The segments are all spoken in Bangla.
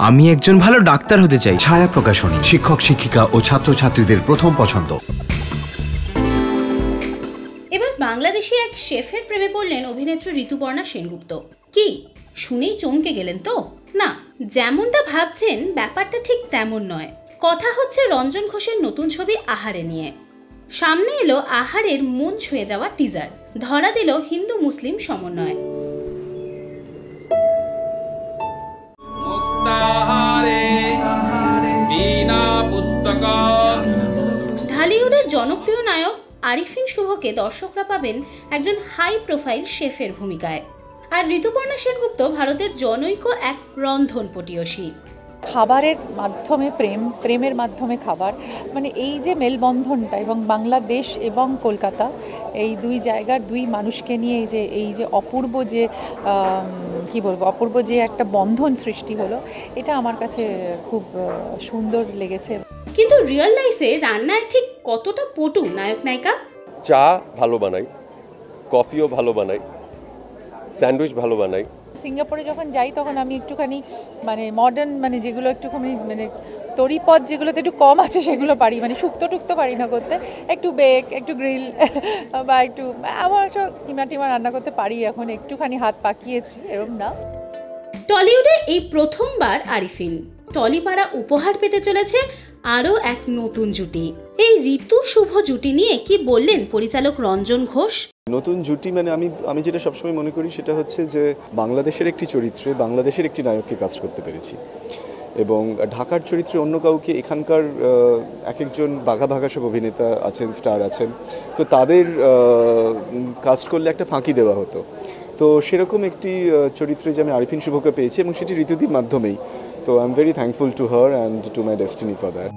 আমি একজন ভালো ডাক্তার হতে চাই। ছায়া প্রকাশনী, শিক্ষক শিক্ষিকা ও ছাত্রছাত্রীদের প্রথম পছন্দ। এবার বাংলাদেশি এক শেফের প্রেমে পড়লেন অভিনেত্রী ঋতুপর্ণা সেনগুপ্ত। কি শুনেই চমকে গেলেন তো? না, যেমনটা ভাবছেন ব্যাপারটা ঠিক তেমন নয়। কথা হচ্ছে রঞ্জন ঘোষের নতুন ছবি আহারে নিয়ে। সামনে এলো আহারের মন ছুঁয়ে যাওয়া টিজার, ধরা দিল হিন্দু মুসলিম সমন্বয়। ঢালিউডের জনপ্রিয় নায়ক আরিফিন শুভকে দর্শকরা পাবেন একজন হাই প্রোফাইল শেফের ভূমিকায়। আর ঋতুপর্ণা সেনগুপ্ত ভারতের জনৈক এক রন্ধন পটীয়সী। খাবারের মাধ্যমে প্রেমের মাধ্যমে খাবার, মানে এই যে মেলবন্ধনটা, এবং বাংলাদেশ এবং কলকাতা এই দুই জায়গার দুই মানুষকে নিয়ে এই যে অপূর্ব যে কি বলবো, অপূর্ব যে একটা বন্ধন সৃষ্টি হলো, এটা আমার কাছে খুব সুন্দর লেগেছে। কিন্তু রিয়েল লাইফে রান্নায় ঠিক কতটা পটু নায়ক নায়িকা? চা ভালো বানাই, কফিও ভালো বানাই, স্যান্ডউইচ ভালো বানাই। সিঙ্গাপুরে যখন যাই তখন আমি একটুখানি মানে মডার্ন, মানে যেগুলো একটুখানি মানে তরিপদ যেগুলোতে একটু কম আছে সেগুলো পারি, মানে শুক্তো টুক্তো পারি না করতে, একটু বেক, একটু গ্রিল বা একটু আমার কিমা টিমা রান্না করতে পারি এখন, একটুখানি হাত পাকিয়েছি, এরকম না। টলিউডে এই প্রথমবার আরিফিন। টলিপাড়া উপহার পেতে চলেছে আরও এক নতুন জুটি। এই ঋতু শুভ জুটি নিয়ে কি বললেন পরিচালক রঞ্জন ঘোষ? নতুন জুটি মানে আমি যেটা সবসময় মনে করি সেটা হচ্ছে যে বাংলাদেশের একটি চরিত্রে বাংলাদেশের একটি নায়ককে কাস্ট করতে পেরেছি, এবং ঢাকার চরিত্রে অন্য কাউকে, এখানকার এক একজন বাঘা বাঘা সব অভিনেতা আছেন, স্টার আছেন, তো তাদের কাস্ট করলে একটা ফাঁকি দেওয়া হতো। তো সেরকম একটি চরিত্রে যে আমি আরিফিন শুভকে পেয়েছি, এবং সেটি ঋতুদির মাধ্যমেই। তো I am very thankful to her and to my destiny for that.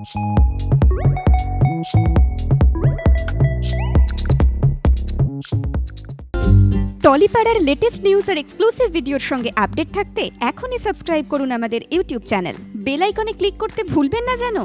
টলিপাড়ার লেটেস্ট নিউজ আর এক্সক্লুসিভ ভিডিওর সঙ্গে আপডেট থাকতে এখনই সাবস্ক্রাইব করুন আমাদের ইউটিউব চ্যানেল। বেল আইকনে ক্লিক করতে ভুলবেন না যেন।